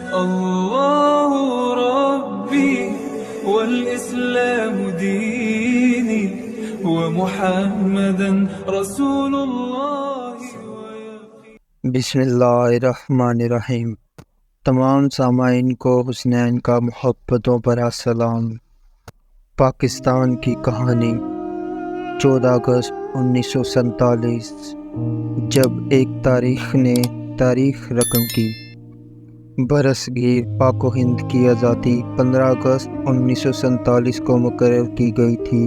الله ربي والإسلام ديني ومحمدا رسول الله. بسم اللہ الرحمن الرحیم۔ تمام سامعین کو حسنین کا محبتوں پر السلام۔ پاکستان کی کہانی 14 اگست 1947، جب ایک تاریخ نے تاریخ رقم کی۔ برصغیر پاک و ہند کی آزادی 15 اگست 1947 کو مقرر کی گئی تھی،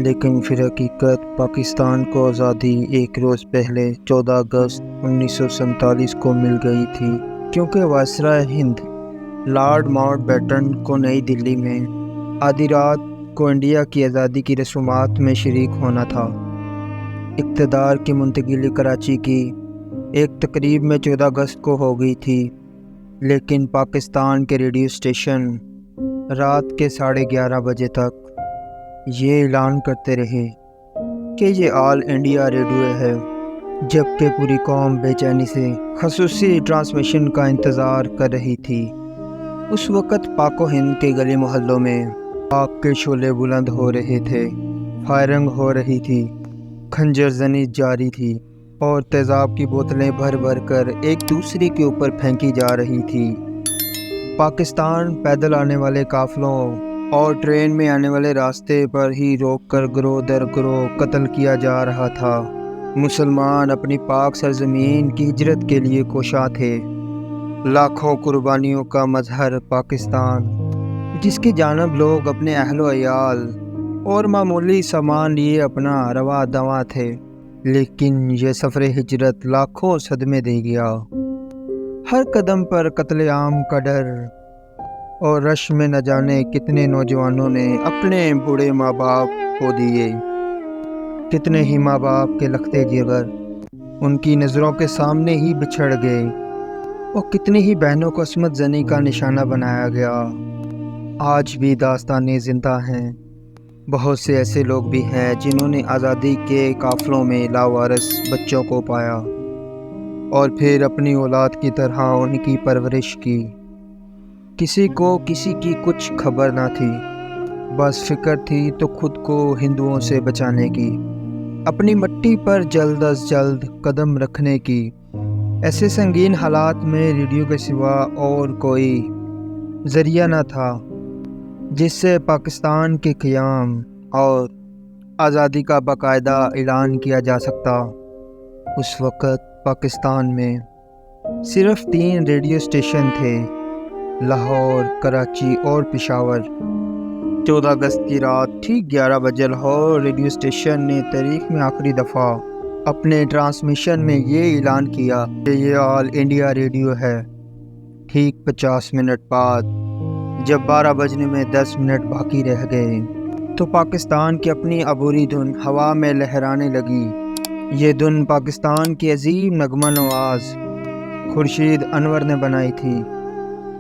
لیکن فی حقیقت پاکستان کو آزادی ایک روز پہلے 14 اگست 1947 کو مل گئی تھی، کیونکہ وائسرائے ہند لارڈ ماؤنٹ بیٹن کو نئی دلی میں آدھی رات کو انڈیا کی آزادی کی رسومات میں شریک ہونا تھا۔ اقتدار کی منتقلی کراچی کی ایک تقریب میں 14 اگست کو ہو گئی تھی، لیکن پاکستان کے ریڈیو اسٹیشن رات کے 11:30 بجے تک یہ اعلان کرتے رہے کہ یہ آل انڈیا ریڈیو ہے، جبکہ پوری قوم بے چینی سے خصوصی ٹرانسمیشن کا انتظار کر رہی تھی۔ اس وقت پاک و ہند کے گلی محلوں میں آگ کے شعلے بلند ہو رہے تھے، فائرنگ ہو رہی تھی، خنجر زنی جاری تھی اور تیزاب کی بوتلیں بھر بھر کر ایک دوسرے کے اوپر پھینکی جا رہی تھی۔ پاکستان پیدل آنے والے قافلوں اور ٹرین میں آنے والے راستے پر ہی روک کر گروہ در گروہ قتل کیا جا رہا تھا۔ مسلمان اپنی پاک سرزمین کی ہجرت کے لیے کوشاں تھے۔ لاکھوں قربانیوں کا مظہر پاکستان، جس کی جانب لوگ اپنے اہل و عیال اور معمولی سامان لیے اپنا رواں دواں تھے، لیکن یہ سفر ہجرت لاکھوں صدمے دے گیا۔ ہر قدم پر قتل عام کا ڈر اور رش میں نہ جانے کتنے نوجوانوں نے اپنے بوڑھے ماں باپ کھو دیے، کتنے ہی ماں باپ کے لختے جگر ان کی نظروں کے سامنے ہی بچھڑ گئے، اور کتنی ہی بہنوں کو عصمت زنی کا نشانہ بنایا گیا۔ آج بھی داستانیں زندہ ہیں۔ بہت سے ایسے لوگ بھی ہیں جنہوں نے آزادی کے قافلوں میں لاوارث بچوں کو پایا اور پھر اپنی اولاد کی طرح ان کی پرورش کی۔ کسی کو کسی کی کچھ خبر نہ تھی، بس فکر تھی تو خود کو ہندوؤں سے بچانے کی، اپنی مٹی پر جلد از جلد قدم رکھنے کی۔ ایسے سنگین حالات میں ریڈیو کے سوا اور کوئی ذریعہ نہ تھا جس سے پاکستان کے قیام اور آزادی کا باقاعدہ اعلان کیا جا سکتا۔ اس وقت پاکستان میں صرف 3 ریڈیو اسٹیشن تھے، لاہور، کراچی اور پشاور۔ 14 اگست کی رات ٹھیک 11 بجے لاہور ریڈیو اسٹیشن نے تاریخ میں آخری دفعہ اپنے ٹرانسمیشن میں یہ اعلان کیا کہ یہ آل انڈیا ریڈیو ہے۔ ٹھیک 50 منٹ بعد، جب 12 بجنے میں 10 منٹ باقی رہ گئے، تو پاکستان کی اپنی عبوری دھن ہوا میں لہرانے لگی۔ یہ دھن پاکستان کی عظیم نغمہ نواز خورشید انور نے بنائی تھی۔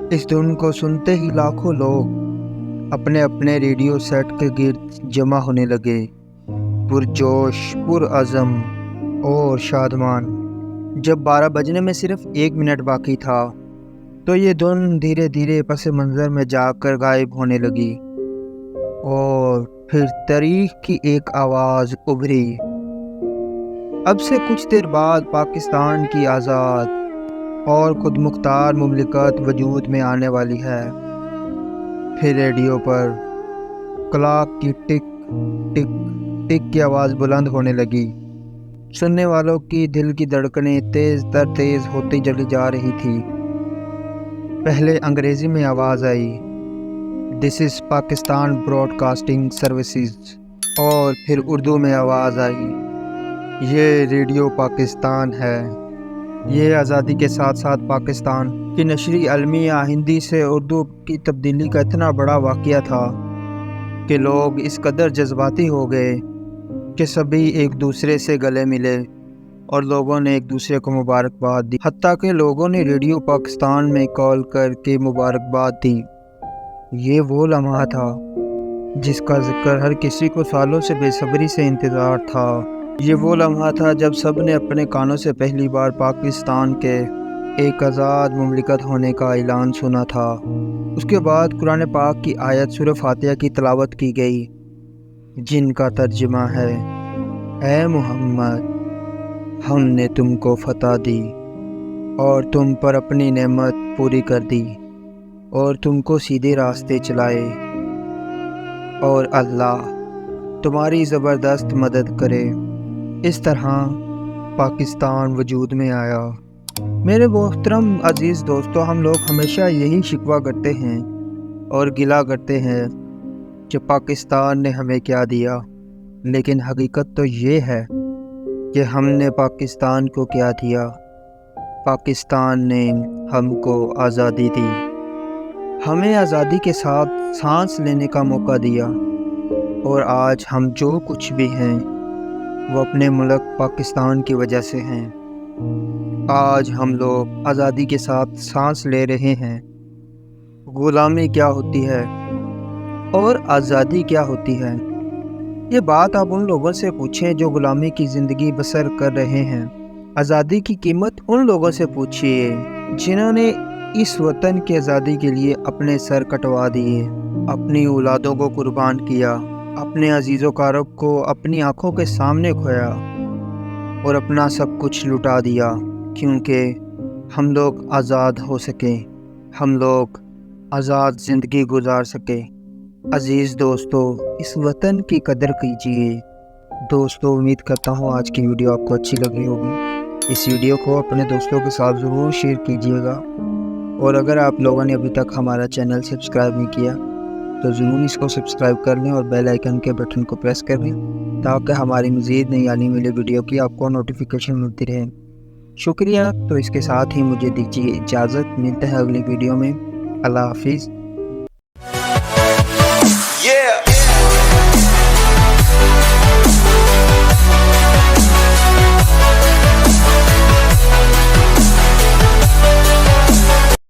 اس دھن کو سنتے ہی لاکھوں لوگ اپنے اپنے ریڈیو سیٹ کے گرد جمع ہونے لگے، پرجوش، پرعزم اور شادمان۔ جب 12 بجنے میں صرف 1 منٹ باقی تھا، تو یہ دھن دھیرے دھیرے پس منظر میں جا کر غائب ہونے لگی، اور پھر تاریخ کی ایک آواز ابھری۔ اب سے کچھ دیر بعد پاکستان کی آزاد اور خود مختار مملکت وجود میں آنے والی ہے۔ پھر ریڈیو پر کلاک کی ٹک ٹک ٹک کی آواز بلند ہونے لگی۔ سننے والوں کی دل کی دھڑکنیں تیز تر تیز ہوتی چلی جا رہی تھی۔ پہلے انگریزی میں آواز آئی، "دس از پاکستان براڈ کاسٹنگ سروسز"، اور پھر اردو میں آواز آئی، "یہ ریڈیو پاکستان ہے"۔ یہ آزادی کے ساتھ ساتھ پاکستان کی نشری المیہ ہندی سے اردو کی تبدیلی کا اتنا بڑا واقعہ تھا کہ لوگ اس قدر جذباتی ہو گئے کہ سبھی ایک دوسرے سے گلے ملے اور لوگوں نے ایک دوسرے کو مبارکباد دی، حتیٰ کہ لوگوں نے ریڈیو پاکستان میں کال کر کے مبارکباد دی۔ یہ وہ لمحہ تھا جس کا ذکر ہر کسی کو سالوں سے بے صبری سے انتظار تھا۔ یہ وہ لمحہ تھا جب سب نے اپنے کانوں سے پہلی بار پاکستان کے ایک آزاد مملکت ہونے کا اعلان سنا تھا۔ اس کے بعد قرآن پاک کی آیت سورہ فاتحہ کی تلاوت کی گئی، جن کا ترجمہ ہے: اے محمد، ہم نے تم کو فتح دی اور تم پر اپنی نعمت پوری کر دی اور تم کو سیدھے راستے چلائے، اور اللہ تمہاری زبردست مدد کرے۔ اس طرح پاکستان وجود میں آیا۔ میرے محترم عزیز دوستو، ہم لوگ ہمیشہ یہی شکوہ کرتے ہیں اور گلہ کرتے ہیں کہ پاکستان نے ہمیں کیا دیا، لیکن حقیقت تو یہ ہے کہ ہم نے پاکستان کو کیا دیا۔ پاکستان نے ہم کو آزادی دی، ہمیں آزادی کے ساتھ سانس لینے کا موقع دیا، اور آج ہم جو کچھ بھی ہیں وہ اپنے ملک پاکستان کی وجہ سے ہیں۔ آج ہم لوگ آزادی کے ساتھ سانس لے رہے ہیں۔ غلامی کیا ہوتی ہے اور آزادی کیا ہوتی ہے، یہ بات آپ ان لوگوں سے پوچھیں جو غلامی کی زندگی بسر کر رہے ہیں۔ آزادی کی قیمت ان لوگوں سے پوچھیے جنہوں نے اس وطن کی آزادی کے لیے اپنے سر کٹوا دیے، اپنی اولادوں کو قربان کیا، اپنے عزیز و اقارب کو اپنی آنکھوں کے سامنے کھویا اور اپنا سب کچھ لٹا دیا، کیونکہ ہم لوگ آزاد ہو سکیں، ہم لوگ آزاد زندگی گزار سکیں۔ عزیز دوستو، اس وطن کی قدر کیجیے۔ دوستو، امید کرتا ہوں آج کی ویڈیو آپ کو اچھی لگی ہوگی۔ اس ویڈیو کو اپنے دوستوں کے ساتھ ضرور شیئر کیجیے گا، اور اگر آپ لوگوں نے ابھی تک ہمارا چینل سبسکرائب نہیں کیا تو ضرور اس کو سبسکرائب کر لیں اور بیل آئیکن کے بٹن کو پریس کر لیں تاکہ ہماری مزید نئی آنے والی ویڈیو کی آپ کو نوٹیفیکیشن ملتی رہے۔ شکریہ۔ تو اس کے ساتھ ہی مجھے دیجیے اجازت، ملتے ہیں اگلی ویڈیو میں۔ اللہ حافظ۔